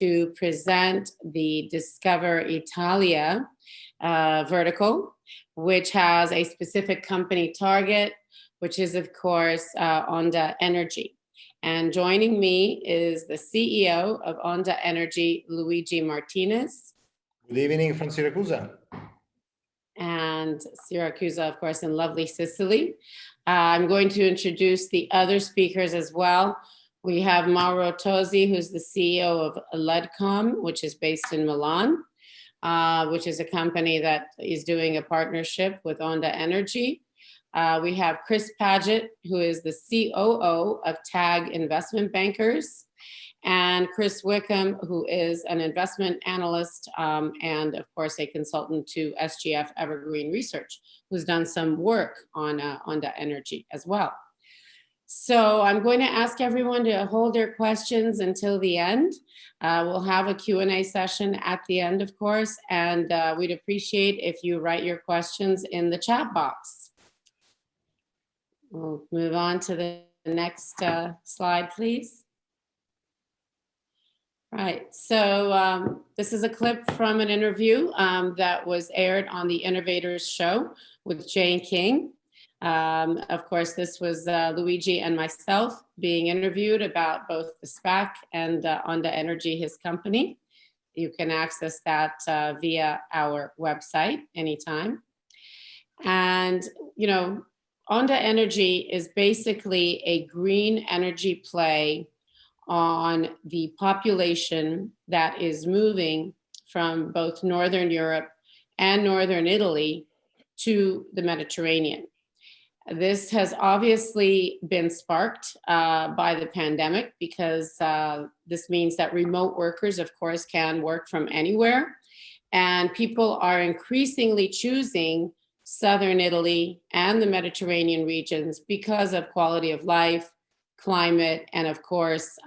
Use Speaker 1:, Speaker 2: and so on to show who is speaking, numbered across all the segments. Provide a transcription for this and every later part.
Speaker 1: to present the Discover Italia vertical, which has a specific company target, which is, of course, Onda Energy. And joining me is the CEO of Onda Energy, Luigi Martinez.
Speaker 2: Good evening from Syracuse.
Speaker 1: And Syracuse, of course, in lovely Sicily. I'm going to introduce the other speakers as well. We have Mauro Tosi, who's the CEO of Ledcom, which is based in Milan, which is a company that is doing a partnership with Onda Energy. We have Chris Paget, who is the COO of TAG Investment Bankers, and Chris Wickham, who is an investment analyst and, of course, a consultant to SGF Evergreen Research, who's done some work on Onda Energy as well. So I'm going to ask everyone to hold their questions until the end. We'll have a Q&A session at the end, of course, and we'd appreciate if you write your questions in the chat box. We'll move on to the next slide, please. Right, so this is a clip from an interview that was aired on the Innovators Show with Jane King. Of course, this was Luigi and myself being interviewed about both the SPAC and Onda Energy, his company. You can access that via our website anytime. And, you know, Onda Energy is basically a green energy play on the population that is moving from both Northern Europe and Northern Italy to the Mediterranean. This has obviously been sparked by the pandemic because this means that remote workers, of course, can work from anywhere. And people are increasingly choosing Southern Italy and the Mediterranean regions because of quality of life, climate, and of course,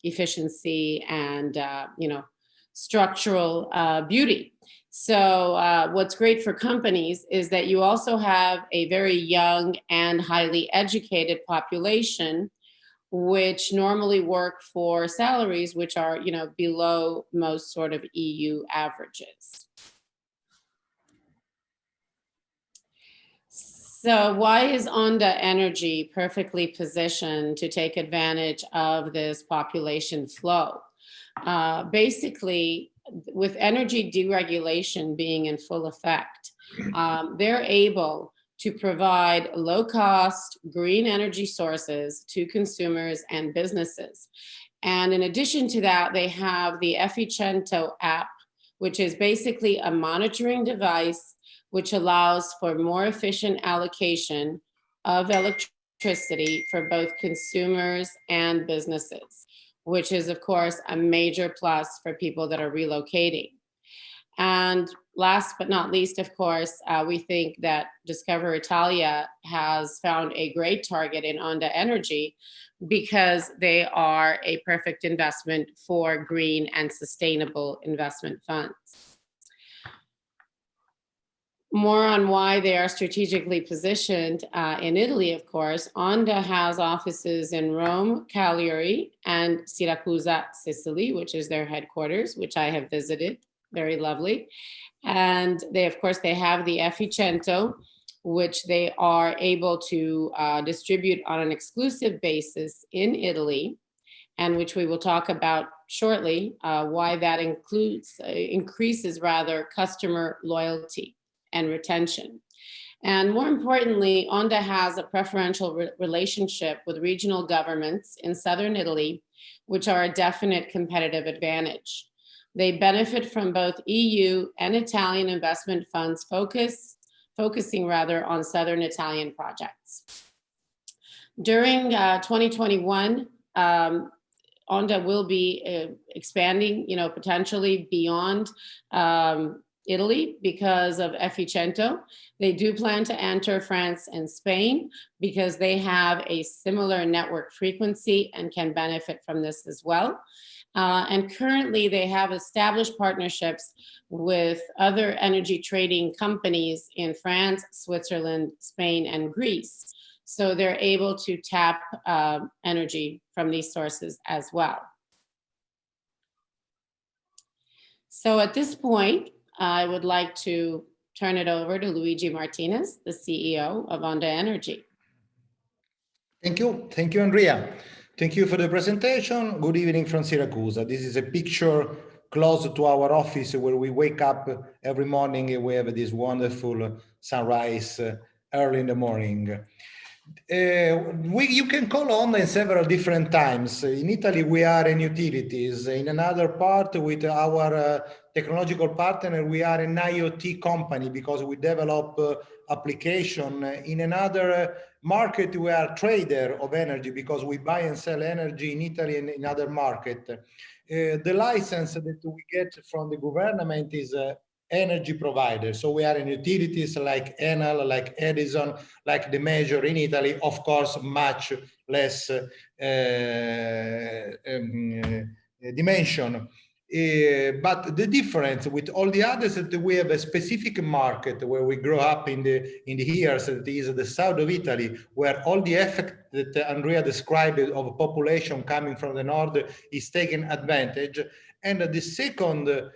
Speaker 1: efficiency and, you know, structural beauty. So what's great for companies is that you also have a very young and highly educated population, which normally work for salaries which are, you know, below most sort of EU averages. So why is Onda Energy perfectly positioned to take advantage of this population flow? Basically, with energy deregulation being in full effect, they're able to provide low-cost green energy sources to consumers and businesses. And in addition to that, they have the Efficiento app, which is basically a monitoring device which allows for more efficient allocation of electricity for both consumers and businesses, which is, of course, a major plus for people that are relocating. And last but not least, of course, we think that Discover Italia has found a great target in Onda Energy because they are a perfect investment for green and sustainable investment funds. More on why they are strategically positioned in Italy, of course. Onda has offices in Rome, Cagliari, and Syracuse, Sicily, which is their headquarters, which I have visited, very lovely. And they, of course, they have the Efficiento, which they are able to distribute on an exclusive basis in Italy, and which we will talk about shortly, why that increases customer loyalty and retention. And more importantly, Onda has a preferential relationship with regional governments in Southern Italy, which are a definite competitive advantage. They benefit from both EU and Italian investment funds focusing on Southern Italian projects. During 2021, Onda will be expanding, you know, potentially beyond Italy because of Efficiento. They do plan to enter France and Spain because they have a similar network frequency and can benefit from this as well. And currently they have established partnerships with other energy trading companies in France, Switzerland, Spain, and Greece. So they're able to tap energy from these sources as well. So at this point, I would like to turn it over to Luigi Martinez, the CEO of Onda Energy.
Speaker 2: Thank you, Andrea. Thank you for the presentation. Good evening from Syracuse. This is a picture close to our office where we wake up every morning and we have this wonderful sunrise early in the morning. You can call on in several different times. In Italy, we are in utilities. In another part, with our technological partner, we are an IoT company because we develop application. In another market, we are trader of energy because we buy and sell energy in Italy and in other market. The license that we get from the government is energy provider. So we are in utilities like Enel, like Edison, like the major in Italy, of course, much less dimension. But the difference with all the others is that we have a specific market where we grow up in the years, that is the south of Italy, where all the effect that Andrea described of population coming from the north is taken advantage. And the second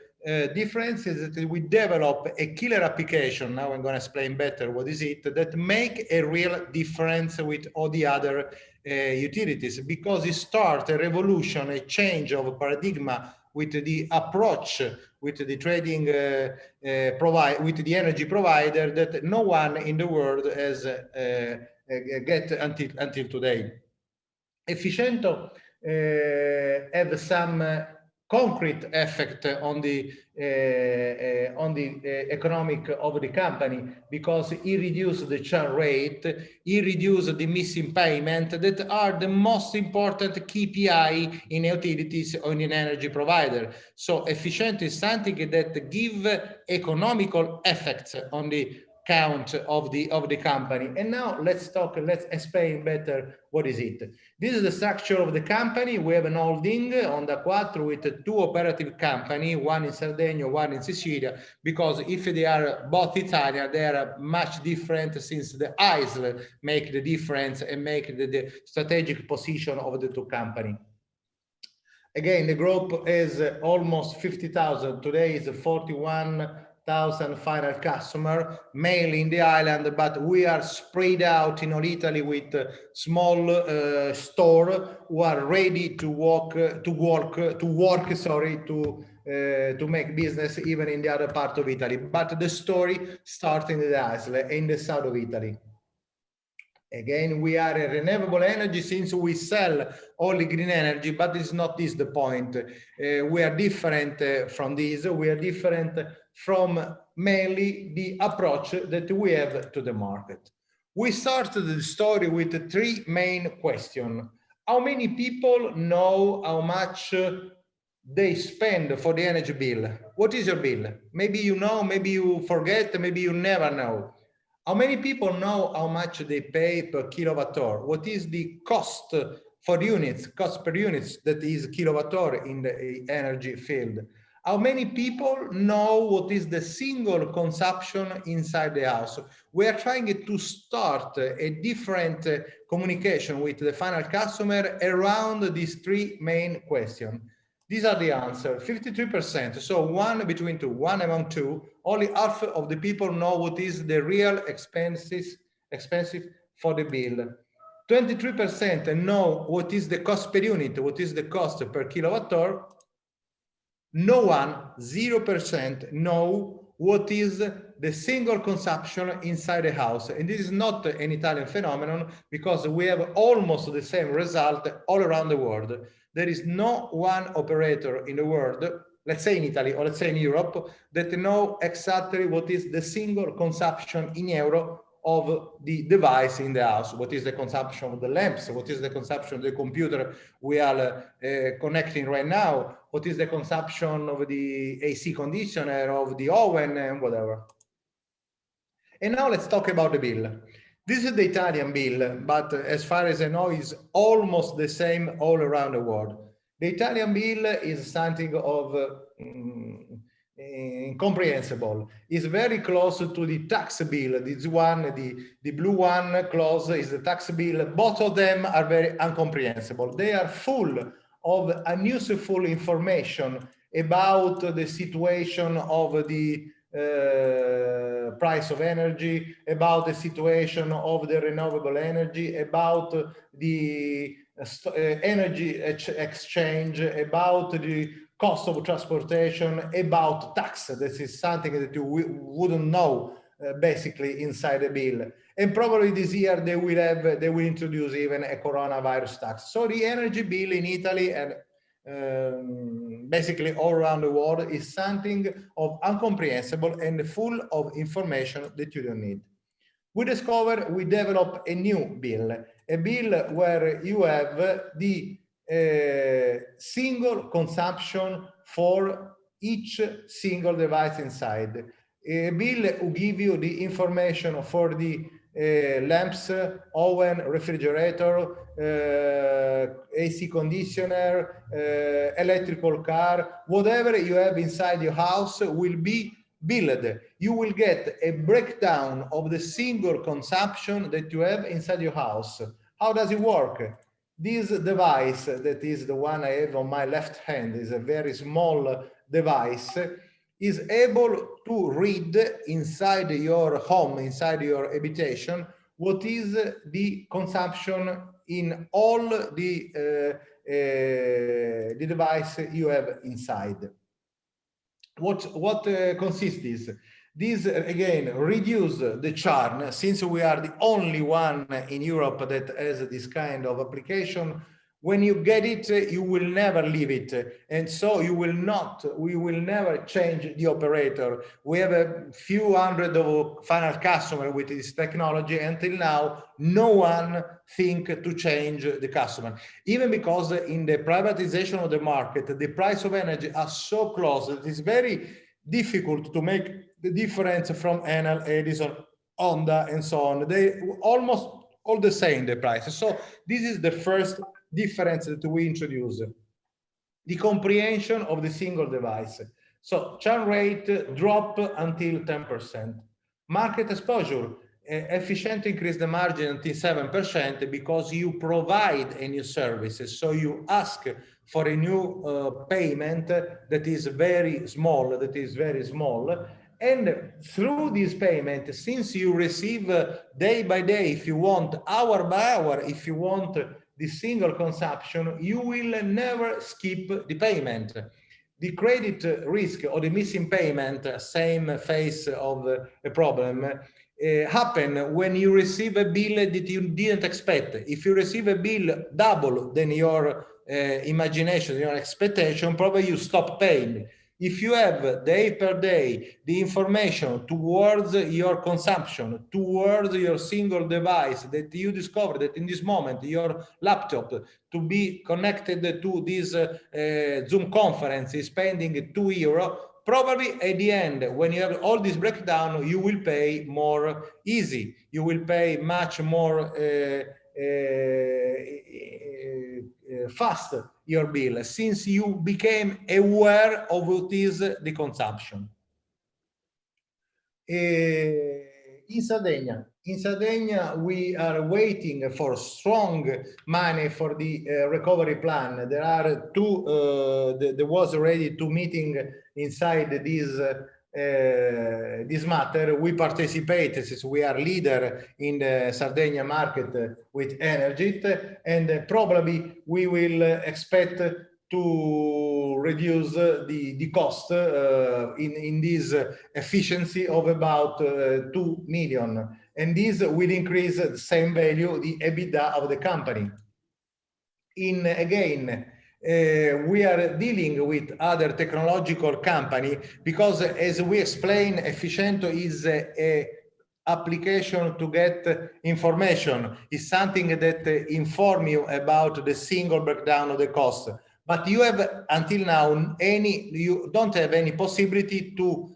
Speaker 2: difference is that we develop a killer application. Now I'm going to explain better what is it, that make a real difference with all the other utilities, because it starts a revolution, a change of paradigm with the approach with the trading with the energy provider that no one in the world has get until today. Efficiento have some concrete effect on the economic of the company, because it reduces the churn rate, it reduces the missing payment that are the most important KPI in utilities or in an energy provider. So efficient is something that give economical effects on the count of the company. And now let's explain better what is it. This is the structure of the company. We have an holding Onda Quattro with two operative companies, one in Sardinia, one in Sicily, because if they are both Italian, they are much different, since the isle make the difference and make the strategic position of the two companies. Again, the group is almost 50,000. Today is 41,000 final customer, mainly in the island, but we are spread out in all Italy with small store who are ready to make business even in the other part of Italy. But the story starts in the isle, in the south of Italy. Again, we are a renewable energy, since we sell only green energy, but it's not this the point. We are different from this. We are different from mainly the approach that we have to the market. We started the story with three main questions. How many people know how much they spend for the energy bill? What is your bill? Maybe you know, maybe you forget, maybe you never know. How many people know how much they pay per kilowatt hour? What is the cost for units, cost per units, that is kilowatt hour in the energy field? How many people know what is the single consumption inside the house? We are trying to start a different communication with the final customer around these three main questions. These are the answers. 53%, so one between two, one among two. Only half of the people know what is the real expensive for the bill. 23% know what is the cost per unit, what is the cost per kilowatt hour. No one, 0%, know what is the single consumption inside the house. And this is not an Italian phenomenon, because we have almost the same result all around the world. There is no one operator in the world, let's say in Italy or let's say in Europe, that know exactly what is the single consumption in euro of the device in the house. What is the consumption of the lamps? What is the consumption of the computer we are connecting right now? What is the consumption of the AC conditioner, of the oven, and whatever. And now let's talk about the bill. This is the Italian bill, but as far as I know, is almost the same all around the world. The Italian bill is something of incomprehensible. It's very close to the tax bill. This one, the blue one close, is the tax bill. Both of them are very incomprehensible. They are full of unuseful information about the situation of the price of energy, about the situation of the renewable energy, about the energy exchange, about the cost of transportation, about tax. This is something that you wouldn't know basically inside the bill. And probably this year they will introduce even a coronavirus tax. So the energy bill in Italy and basically all around the world is something of incomprehensible and full of information that you don't need. We develop a new bill, a bill where you have the single consumption for each single device inside. A bill will give you the information for the lamps, oven, refrigerator, AC conditioner, electrical car, whatever you have inside your house will be billed. You will get a breakdown of the single consumption that you have inside your house. How does it work? This device, that is the one I have on my left hand, is a very small device, is able to read inside your home, inside your habitation, what is the consumption in all the device you have inside. What consists this? This again reduce the churn, since we are the only one in Europe that has this kind of application. When you get it, you will never leave it, and so we will never change the operator. We have a few hundred of final customers with this technology. Until now, no one think to change the customer, even because in the privatization of the market, the price of energy are so close that it's very difficult to make the difference from Enel, Edison, Onda, and so on. They almost all the same, the prices. So this is the first difference that we introduce, the comprehension of the single device. So churn rate drop until 10%. Market exposure, efficient increase the margin until 7% because you provide a new services. So you ask for a new payment that is very small, and through this payment, since you receive day by day, if you want, hour by hour, if you want the single consumption, you will never skip the payment. The credit risk or the missing payment, same phase of a problem, happen when you receive a bill that you didn't expect. If you receive a bill double than your imagination, your expectation, probably you stop paying. If you have day per day the information towards your consumption, towards your single device that you discover that in this moment your laptop to be connected to this Zoom conference is spending €2, probably at the end, when you have all this breakdown, you will pay more easy. You will pay much more fast your bill, since you became aware of what is the consumption. In Sardinia, we are waiting for strong money for the recovery plan. There are there was already 2 meetings inside this matter. We participate since we are leader in the Sardinia market with energy, and probably we will expect to reduce the cost in this efficiency of about 2 million. And this will increase the same value, the EBITDA of the company. We are dealing with other technological company because, as we explained, Efficiento is a application to get information. Is something that inform you about the single breakdown of the cost. But you have until now you don't have any possibility to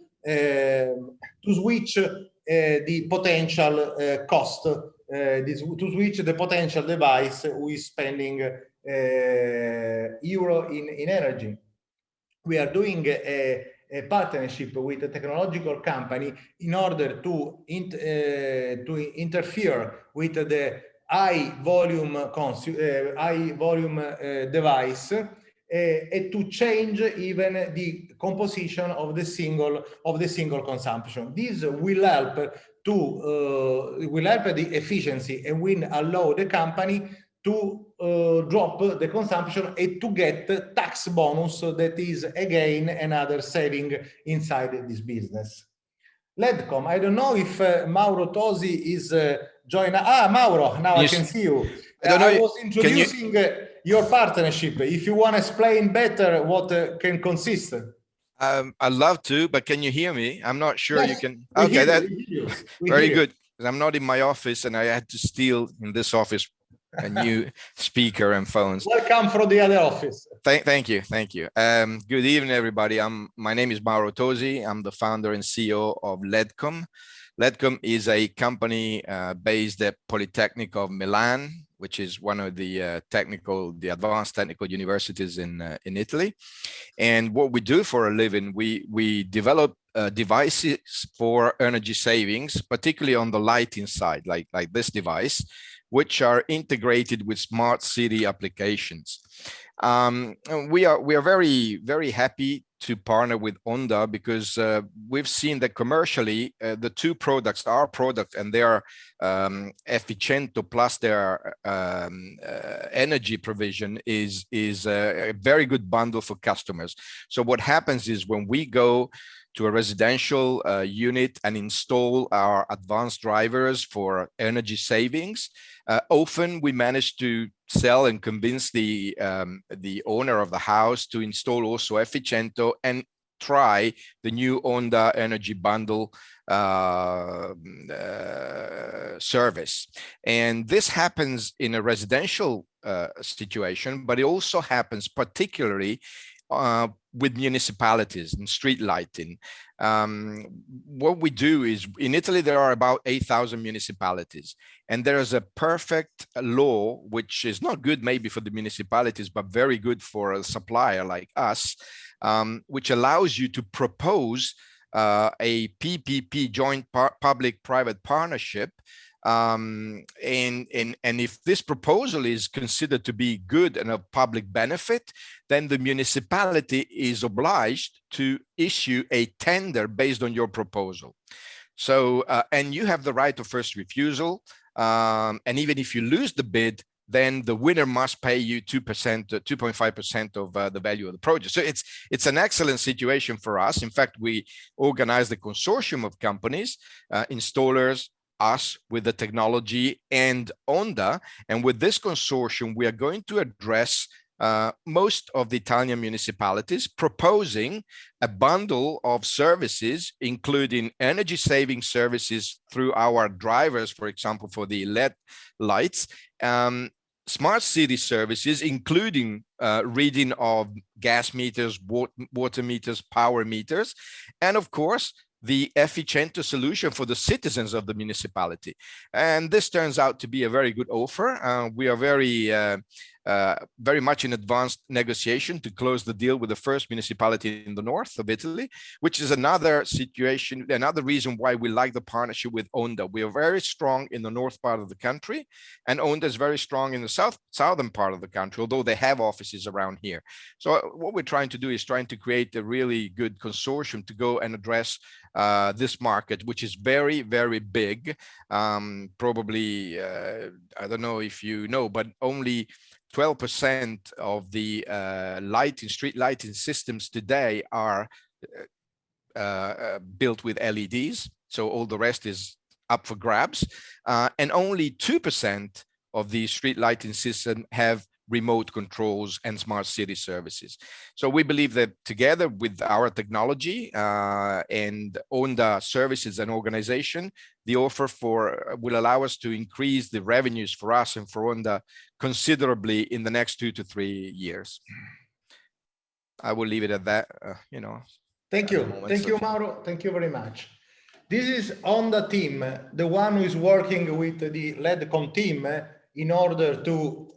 Speaker 2: switch the potential cost, to switch the potential device who is spending euro in energy. We are doing a partnership with a technological company in order to interfere with the high volume device, and to change even the composition of the single consumption. This will help the efficiency and will allow the company to drop the consumption and to get tax bonus. That is again another saving inside this business. Ledcom, I don't know if Mauro Tosi is joining. Mauro, now I can see you. I was introducing your partnership. If you want to explain better what can consist.
Speaker 3: I'd love to, but can you hear me? I'm not sure. Yes, you can.
Speaker 2: Okay,
Speaker 3: very good. I'm not in my office, and I had to steal in this office a new speaker and phones.
Speaker 2: Welcome from the other office.
Speaker 3: Thank you. Good evening, everybody. My name is Mauro Tosi. I'm the founder and CEO of Ledcom. Ledcom is a company based at Polytechnic of Milan, which is one of the advanced technical universities in Italy. And what we do for a living, we develop devices for energy savings, particularly on the lighting side, like this device, which are integrated with smart city applications. We are very, very happy to partner with Onda because we've seen that commercially the two products, our product and their Efficiento plus their energy provision is a very good bundle for customers. So what happens is when we go to a residential unit and install our advanced drivers for energy savings, often we manage to sell and convince the owner of the house to install also Efficiento and try the new Onda Energy Bundle service. And this happens in a residential situation, but it also happens particularly with municipalities and street lighting. What we do is, in Italy, there are about 8,000 municipalities, and there is a perfect law, which is not good maybe for the municipalities, but very good for a supplier like us, which allows you to propose a PPP, joint public-private partnership. And if this proposal is considered to be good and of public benefit, then the municipality is obliged to issue a tender based on your proposal. So, and you have the right of first refusal. And even if you lose the bid, then the winner must pay you 2%, 2.5% of the value of the project. So it's an excellent situation for us. In fact, we organized a consortium of companies, installers, us with the technology and Onda. And with this consortium, we are going to address most of the Italian municipalities, proposing a bundle of services, including energy saving services through our drivers, for example, for the LED lights, smart city services, including reading of gas meters, water meters, power meters, and of course, the Efficiento solution for the citizens of the municipality. And this turns out to be a very good offer. We are very much in advanced negotiation to close the deal with the first municipality in the north of Italy, which is another situation, another reason why we like the partnership with Onda. We are very strong in the north part of the country, and Onda is very strong in the southern part of the country, although they have offices around here. So what we're trying to do is trying to create a really good consortium to go and address this market, which is very, very big. Probably, I don't know if you know, but only 12% of the street lighting systems today are built with LEDs. So all the rest is up for grabs. And only 2% of the street lighting system have remote controls and smart city services. So we believe that together with our technology and Onda services and organization, the offer will allow us to increase the revenues for us and for Onda considerably in the next 2 to 3 years. I will leave it at that.
Speaker 2: Thank you, Mauro. Thank you very much. This is Onda team, the one who is working with the Ledcom team in order to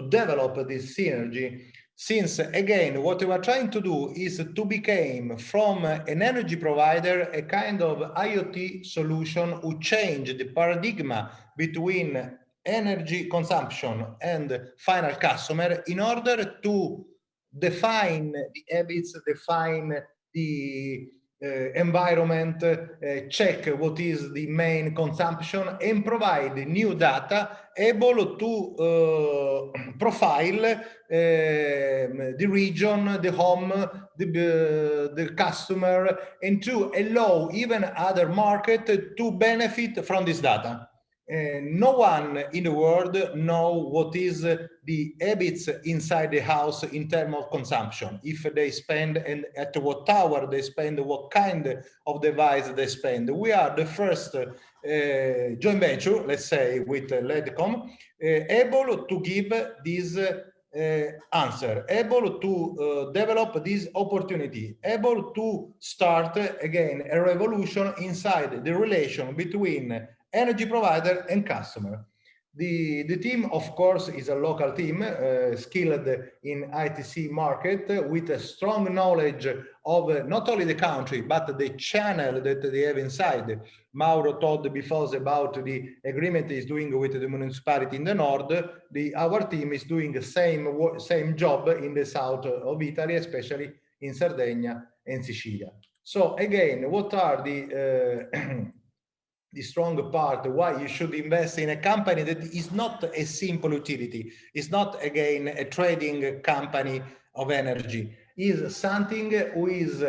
Speaker 2: develop this synergy. Since again, what we are trying to do is to become from an energy provider a kind of IoT solution who change the paradigm between energy consumption and final customer in order to define the habits, define the environment, check what is the main consumption, and provide new data able to profile the region, the home, the customer, and to allow even other market to benefit from this data. No one in the world know what is the habits inside the house in terms of consumption. If they spend and at what hour they spend, what kind of device they spend. We are the first joint venture, let's say, with LEDCom, able to give this answer, able to develop this opportunity, able to start again a revolution inside the relation between energy provider and customer. The team, of course, is a local team skilled in ITC market with a strong knowledge of not only the country, but the channel that they have inside. Mauro told before about the agreement he's doing with the municipality in the north. Our team is doing the same job in the south of Italy, especially in Sardinia and Sicilia. So again, what are the strong part why you should invest in a company that is not a simple utility, is not again a trading company of energy, is something who is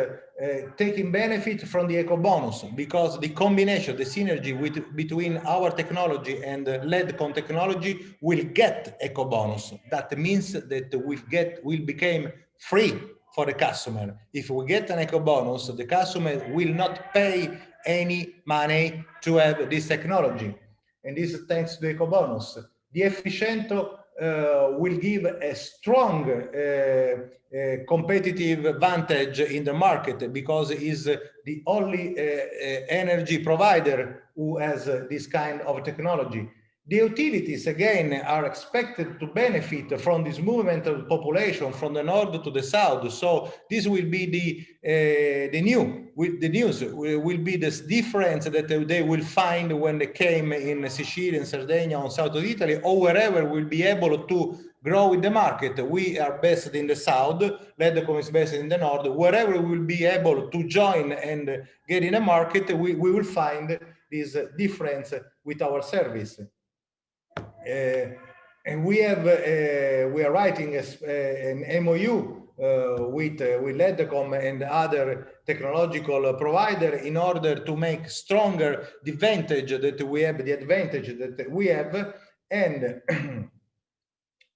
Speaker 2: taking benefit from the eco bonus, because the combination, the synergy between our technology and LEDCom technology will get eco bonus. That means that will become free for the customer. If we get an eco bonus, the customer will not pay any money to have this technology. And this is thanks to the eco bonus. The Efficiento will give a strong competitive advantage in the market, because it is the only energy provider who has this kind of technology. The utilities, again, are expected to benefit from this movement of the population from the north to the south. So this will be the news will be this difference that they will find when they came in Sicily and Sardinia on south of Italy, or wherever will be able to grow with the market. We are based in the south, LEDCom is based in the north. Wherever we will be able to join and get in a market, we will find this difference with our service. And we are writing an MOU with LEDCom and other technological provider in order to make stronger the advantage that we have, and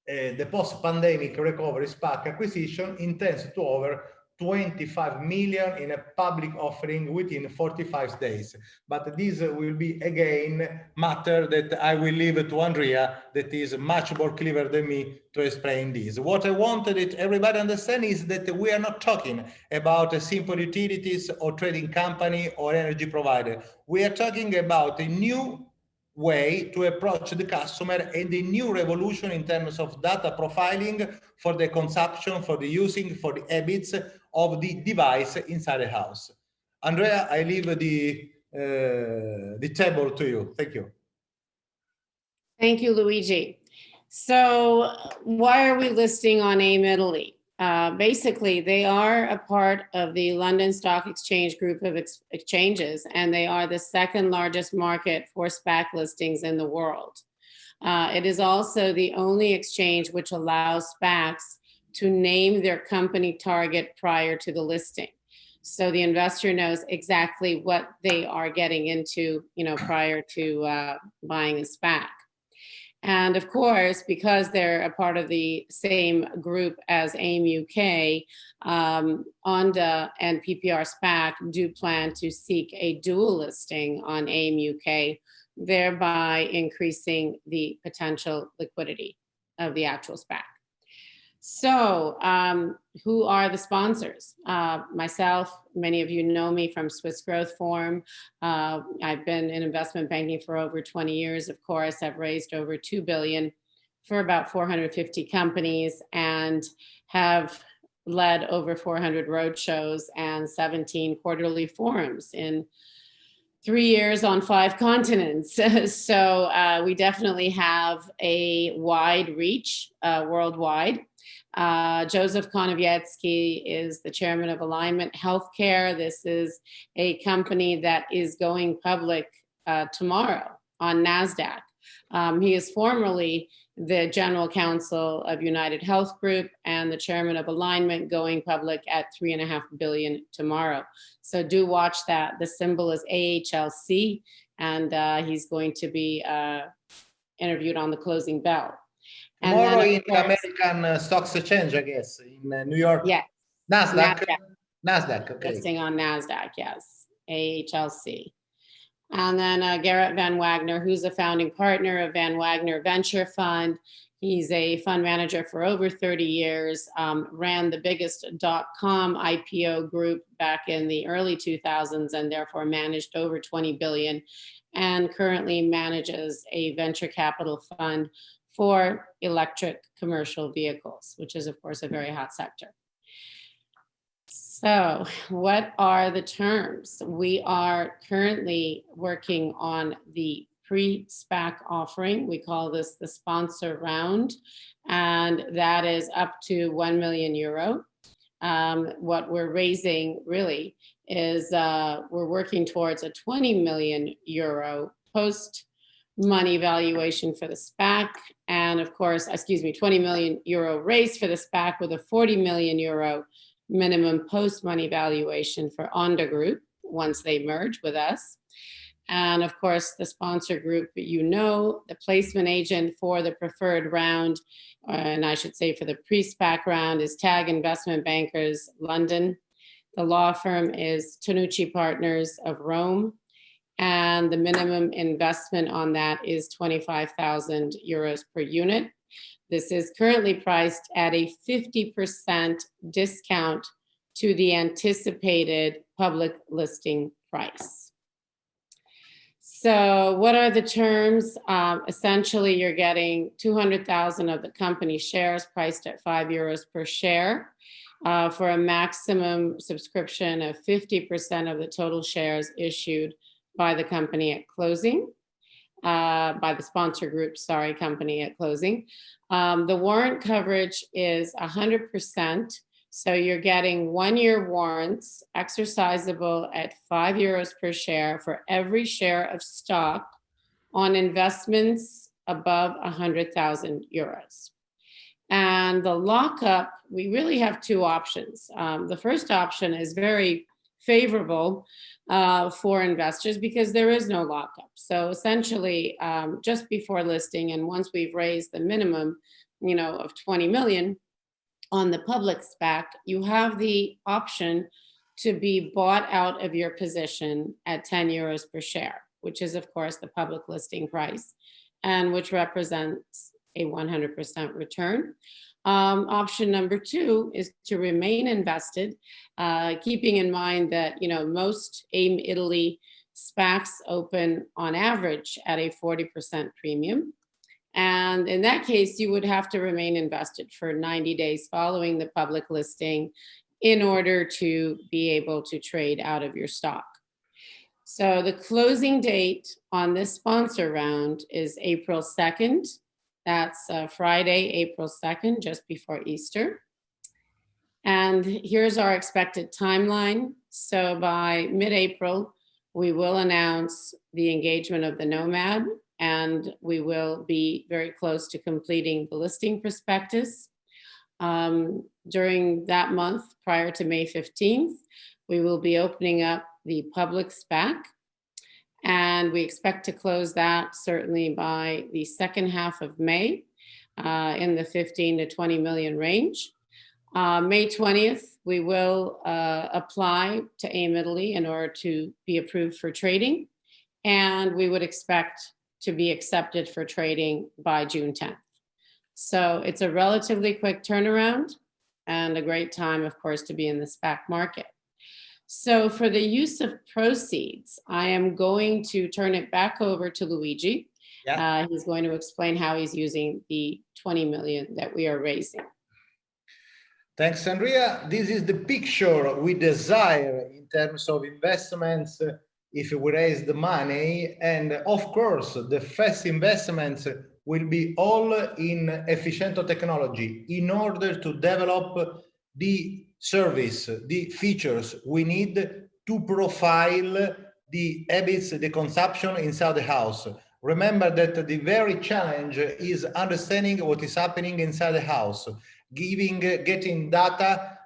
Speaker 2: the post-pandemic recovery SPAC acquisition intends to over 25 million in a public offering within 45 days. But this will be again matter that I will leave to Andreea, that is much more clever than me to explain this. What I wanted that everybody understand is that we are not talking about a simple utilities or trading company or energy provider. We are talking about a new way to approach the customer and a new revolution in terms of data profiling for the consumption, for the using, for the habits of the device inside the house. Andreea, I leave the table to you. Thank you.
Speaker 1: Thank you, Luigi. So why are we listing on AIM Italy? Basically, they are a part of the London Stock Exchange group of exchanges, and they are the second largest market for SPAC listings in the world. It is also the only exchange which allows SPACs to name their company target prior to the listing. So the investor knows exactly what they are getting into, prior to buying a SPAC. And of course, because they're a part of the same group as AIM UK, Onda and PPR SPAC do plan to seek a dual listing on AIM UK, thereby increasing the potential liquidity of the actual SPAC. So who are the sponsors? Myself, many of you know me from Swiss Growth Forum. I've been in investment banking for over 20 years. Of course, I've raised over 2 billion for about 450 companies and have led over 400 roadshows and 17 quarterly forums in 3 years on 5 continents. So we definitely have a wide reach worldwide. Joseph Konovyatsky is the chairman of Alignment Healthcare. This is a company that is going public tomorrow on NASDAQ. He is formerly the general counsel of United Health Group and the chairman of Alignment, going public at $3.5 billion tomorrow. So do watch that. The symbol is AHLC, and he's going to be interviewed on the closing bell. And
Speaker 2: tomorrow
Speaker 1: then,
Speaker 2: in the American Stock Exchange, I guess, in New York.
Speaker 1: Yeah.
Speaker 2: NASDAQ. NASDAQ, okay.
Speaker 1: Listing on NASDAQ, yes, AHLC. And then Garrett Van Wagner, who's a founding partner of Van Wagner Venture Fund. He's a fund manager for over 30 years, ran the biggest .com IPO group back in the early 2000s, and therefore managed over 20 billion, and currently manages a venture capital fund for electric commercial vehicles, which is of course a very hot sector. So what are the terms? We are currently working on the Pre Spac Offering. We call this the sponsor round, and that is up to 1 million euro. What we're raising really is we're working towards a 20 million euro post money valuation for the SPAC, and of course, 20 million euro raise for the SPAC with a 40 million euro minimum post-money valuation for Onda Group once they merge with us. And of course, the sponsor group, the placement agent for the preferred round, and I should say for the pre-SPAC round, is TAG Investment Bankers, London. The law firm is Tonucci Partners of Rome. And the minimum investment on that is 25,000 euros per unit. This is currently priced at a 50% discount to the anticipated public listing price. So what are the terms? Essentially, you're getting 200,000 of the company shares priced at 5 euros per share for a maximum subscription of 50% of the total shares issued by the company at closing. By the sponsor group, company at closing. The warrant coverage is 100%. So you're getting 1-year warrants exercisable at 5 euros per share for every share of stock on investments above 100,000 euros. And the lockup, we really have two options. The first option is very favorable for investors because there is no lockup. So essentially, just before listing, and once we've raised the minimum, of 20 million on the public SPAC, you have the option to be bought out of your position at 10 euros per share, which is of course the public listing price, and which represents a 100% return. Option number 2 is to remain invested, keeping in mind that, most AIM Italy SPACs open on average at a 40% premium. And in that case, you would have to remain invested for 90 days following the public listing in order to be able to trade out of your stock. So the closing date on this sponsor round is April 2nd. That's Friday, April 2nd, just before Easter. And here's our expected timeline. So by mid-April, we will announce the engagement of the Nomad, and we will be very close to completing the listing prospectus. During that month, prior to May 15th, we will be opening up the public SPAC. And we expect to close that certainly by the second half of May in the 15 to 20 million range. May 20th, we will apply to AIM Italy in order to be approved for trading. And we would expect to be accepted for trading by June 10th. So it's a relatively quick turnaround and a great time, of course, to be in the SPAC market. So for the use of proceeds, I am going to turn it back over to Luigi. Yeah. He's going to explain how he's using the 20 million that we are raising.
Speaker 2: Thanks, Andreea. This is the picture we desire in terms of investments if we raise the money. And of course, the first investments will be all in efficient technology in order to develop the service, the features we need to profile the habits, the consumption inside the house. Remember that the very challenge is understanding what is happening inside the house, getting data,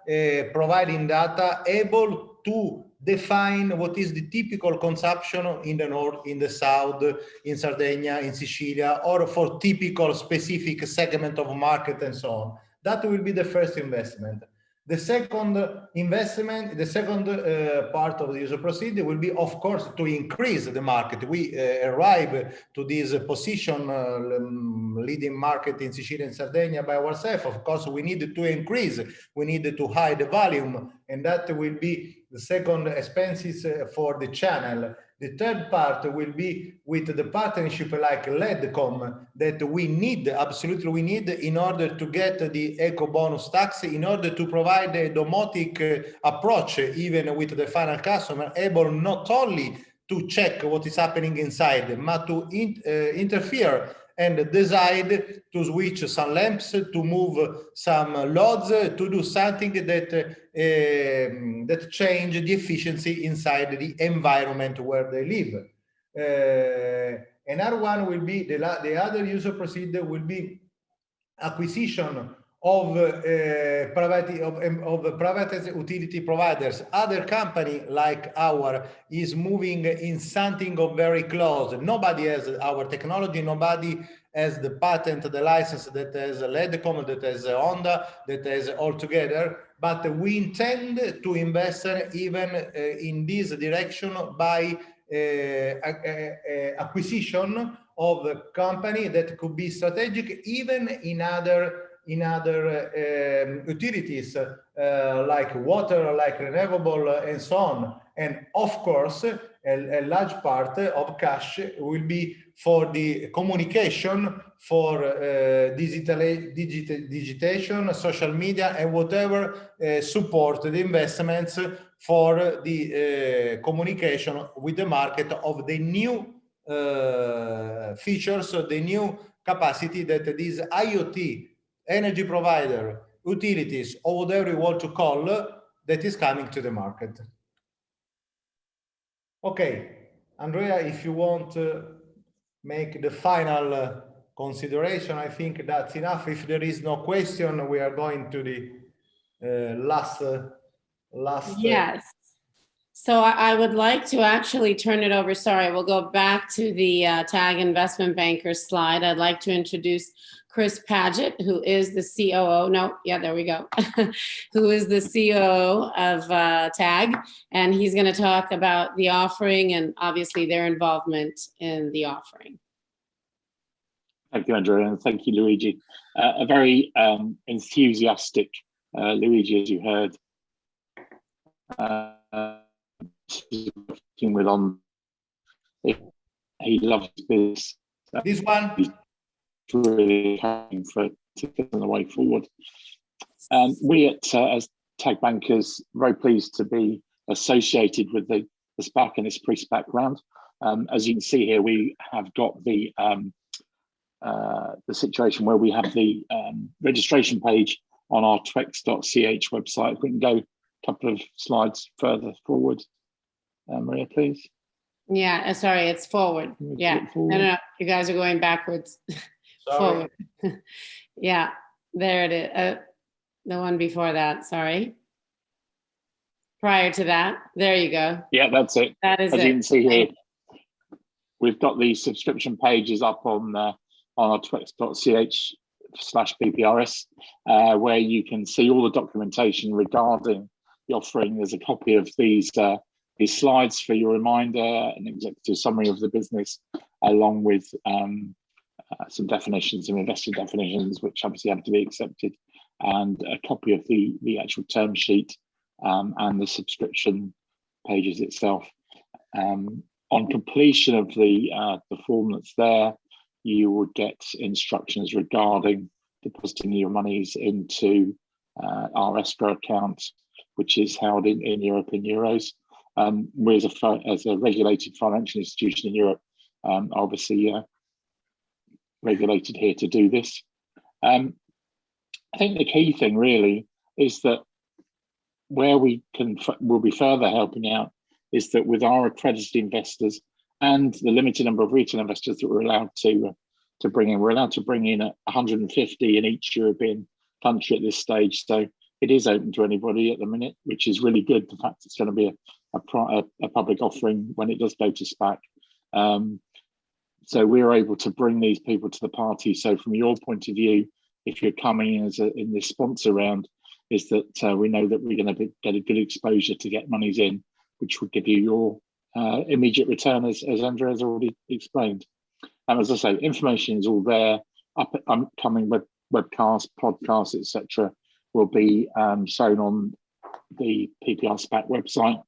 Speaker 2: providing data, able to define what is the typical consumption in the north, in the south, in Sardinia, in Sicilia, or for typical specific segment of market and so on. That will be the first investment. The second investment, the second part of the user proceed will be, of course, to increase the market. We arrive to this position, leading market in Sicilia and Sardinia by ourselves. Of course, we need to increase, we need to hide the volume, and that will be the second expenses for the channel. The third part will be with the partnership like LEDCom that we need, absolutely we need, in order to get the eco bonus tax, in order to provide a domotic approach, even with the final customer, able not only to check what is happening inside, but to interfere and decide to switch some lamps, to move some loads, to do something that that change the efficiency inside the environment where they live. Another one will be the other user procedure will be acquisition of private utility providers. Other company like our is moving in something of very close. Nobody has our technology, nobody has the patent, the license that has LEDCom, that has Onda, that has all together. But we intend to invest even in this direction by acquisition of a company that could be strategic even in other utilities like water, like renewable, and so on. And of course, a large part of cash will be for the communication, for digitization, social media, and whatever support the investments for the communication with the market of the new features, the new capacity that this IoT energy provider, utilities, or whatever you want to call, that is coming to the market. Okay, Andrea, if you want to make the final consideration, I think that's enough. If there is no question, we are going to the last.
Speaker 1: Yes. So I would like to actually turn it over. Sorry, we'll go back to the TAG investment banker slide. I'd like to introduce Chris Paget, who is the COO. No, yeah, there we go. Who is the COO of TAG, and he's going to talk about the offering and obviously their involvement in the offering.
Speaker 4: Thank you, Andrea, and thank you, Luigi. A very enthusiastic Luigi, as you heard. Working with Onda, he loves this.
Speaker 2: This one.
Speaker 4: He's really trying to get on the way forward. We at as TAG bankers very pleased to be associated with the SPAC and its Pre Spac round. As you can see here, we have got the situation where we have the registration page on our twex.ch website. If we can go a couple of slides further forward, Maria, please.
Speaker 1: Yeah, sorry, it's forward. Yeah, forward. No, you guys are going backwards. Forward. Yeah, there it is. The one before that, sorry. Prior to that, there you go.
Speaker 4: Yeah, that's it.
Speaker 1: That is
Speaker 4: As
Speaker 1: it.
Speaker 4: you can see here, we've got the subscription pages up on our twex.ch/PPRS, where you can see all the documentation regarding the offering. There's a copy of these slides for your reminder, an executive summary of the business, along with some definitions, some investor definitions, which obviously have to be accepted, and a copy of the actual term sheet and the subscription pages itself. On completion of the form that's there, you would get instructions regarding depositing your monies into our escrow account, which is held in Europe in euros. We as a regulated financial institution in Europe, obviously regulated here to do this. I think the key thing really is that where we'll be further helping out is that with our accredited investors and the limited number of retail investors that we're allowed to bring in, we're allowed to bring in 150 in each European country at this stage. So it is open to anybody at the minute, which is really good. The fact it's going to be a public offering when it does go to SPAC. So we're able to bring these people to the party. So from your point of view, if you're coming in in this sponsor round, is that we know that we're going to get a good exposure to get monies in, which will give you your immediate return, as Andreea has already explained. And as I say, information is all there. Upcoming webcasts, podcasts, etc., will be shown on the PPR SPAC website.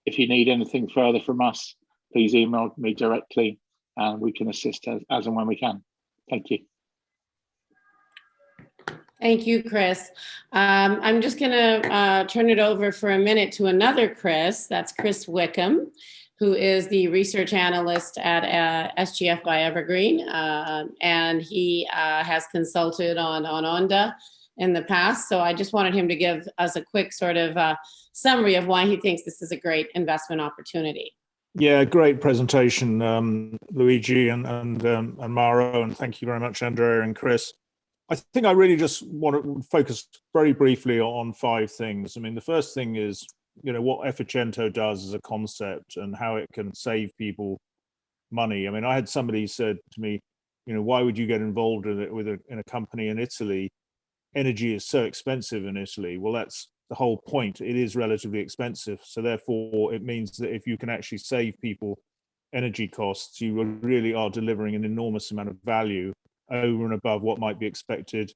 Speaker 4: If you need anything further from us, please email me directly, and we can assist as and when we can. Thank you.
Speaker 1: Thank you, Chris. I'm just going to turn it over for a minute to another Chris. That's Chris Wickham, who is the research analyst at SGF by Evergreen. And he has consulted on Onda in the past. So I just wanted him to give us a quick sort of summary of why he thinks this is a great investment opportunity.
Speaker 5: Yeah, great presentation, Luigi and Mauro, and thank you very much, Andreea and Chris. I think I really just want to focus very briefly on 5 things. I mean, the first thing is, what Efficento does as a concept and how it can save people money. I mean, I had somebody said to me, why would you get involved in it in a company in Italy? Energy is so expensive in Italy. Well, that's the whole point. It is relatively expensive. So therefore, it means that if you can actually save people energy costs, you really are delivering an enormous amount of value over and above what might be expected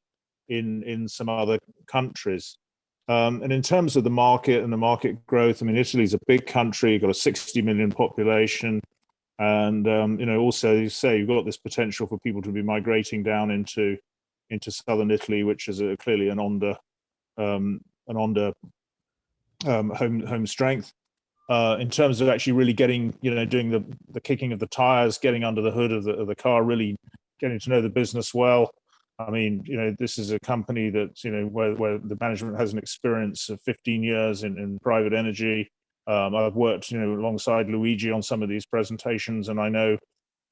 Speaker 5: in some other countries. And in terms of the market and the market growth, I mean, Italy's a big country, got a 60 million population. And, also you say you've got this potential for people to be migrating down into southern Italy, which is clearly an Onda home strength. In terms of actually really getting, doing the kicking of the tires, getting under the hood of the car, really getting to know the business well. I mean, this is a company that, where the management has an experience of 15 years in private energy. I've worked, alongside Luigi on some of these presentations, and I know,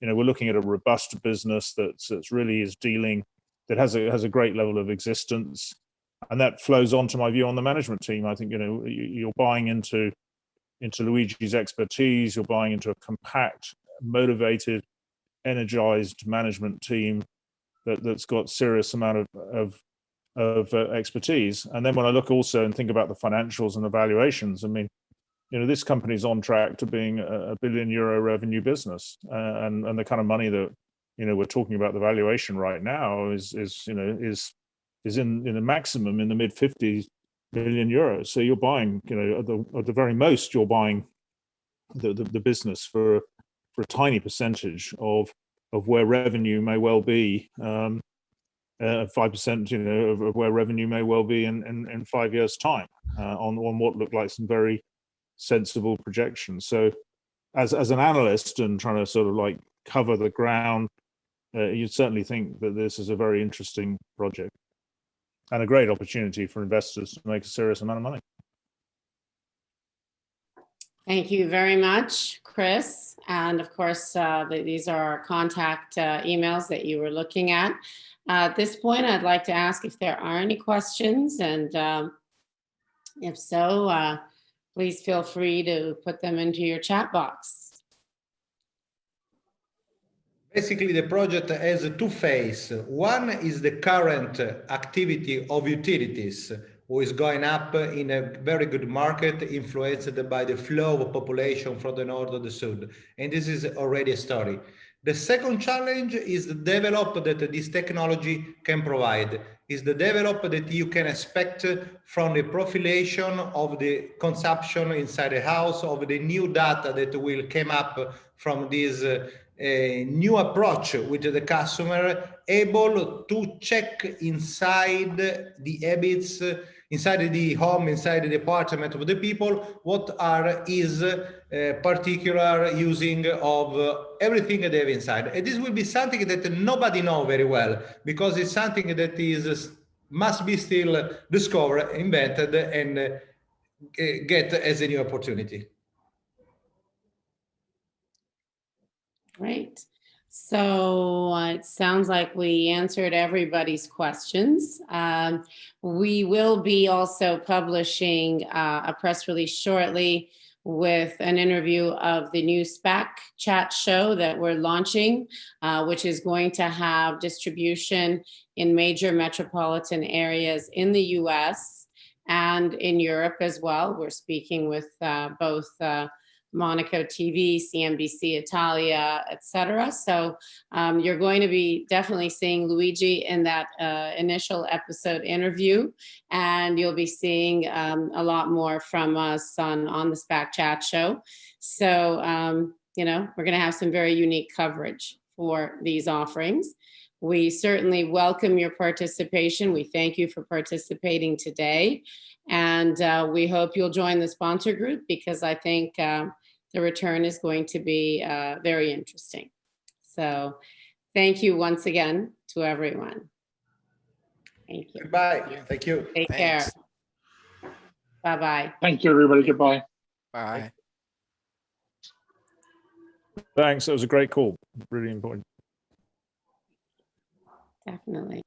Speaker 5: we're looking at a robust business that's really is dealing, that has a great level of existence. And that flows on to my view on the management team. I think, you're buying into Luigi's expertise, you're buying into a compact, motivated, energized management team that's got serious amount of expertise. And then when I look also and think about the financials and the valuations, I mean, this company's on track to being a €1 billion revenue business, and the kind of money that we're talking about, the valuation right now is in the maximum in the mid 50 billion euros. So you're buying, at the very most, you're buying the business for a tiny percentage of where revenue may well be, 5%, of where revenue may well be in 5 years' time, on what look like some very sensible projections. So as an analyst and trying to sort of like cover the ground, you'd certainly think that this is a very interesting project and a great opportunity for investors to make a serious amount of money.
Speaker 1: Thank you very much, Chris. And of course, these are our contact emails that you were looking at. At this point, I'd like to ask if there are any questions. And if so, please feel free to put them into your chat box.
Speaker 2: Basically, the project has 2 phases. One is the current activity of utilities, who is going up in a very good market, influenced by the flow of population from the north to the south. And this is already a story. The second challenge is the develop that this technology can provide, is the develop that you can expect from the profilation of the consumption inside the house, of the new data that will come up from this new approach with the customer, able to check inside the habits, inside the home, inside the apartment of the people, what are his particular using of everything they have inside. And this will be something that nobody know very well, because it's something that is must be still discovered, invented, and get as a new opportunity.
Speaker 1: Great. So it sounds like we answered everybody's questions. We will be also publishing a press release shortly with an interview of the new SPAC chat show that we're launching, which is going to have distribution in major metropolitan areas in the US and in Europe as well. We're speaking with both Monaco TV, CNBC Italia, etc. So you're going to be definitely seeing Luigi in that initial episode interview, and you'll be seeing a lot more from us on the SPAC Chat Show. So, you know, we're going to have some very unique coverage for these offerings. We certainly welcome your participation. We thank you for participating today. And we hope you'll join the sponsor group, because I think the return is going to be very interesting. So thank you once again to everyone. Thank you.
Speaker 2: Goodbye. Thank you.
Speaker 1: Take care. Bye-bye.
Speaker 4: Thank you, everybody. Goodbye.
Speaker 3: Bye.
Speaker 5: Thanks. That was a great call. Really important.
Speaker 1: Definitely.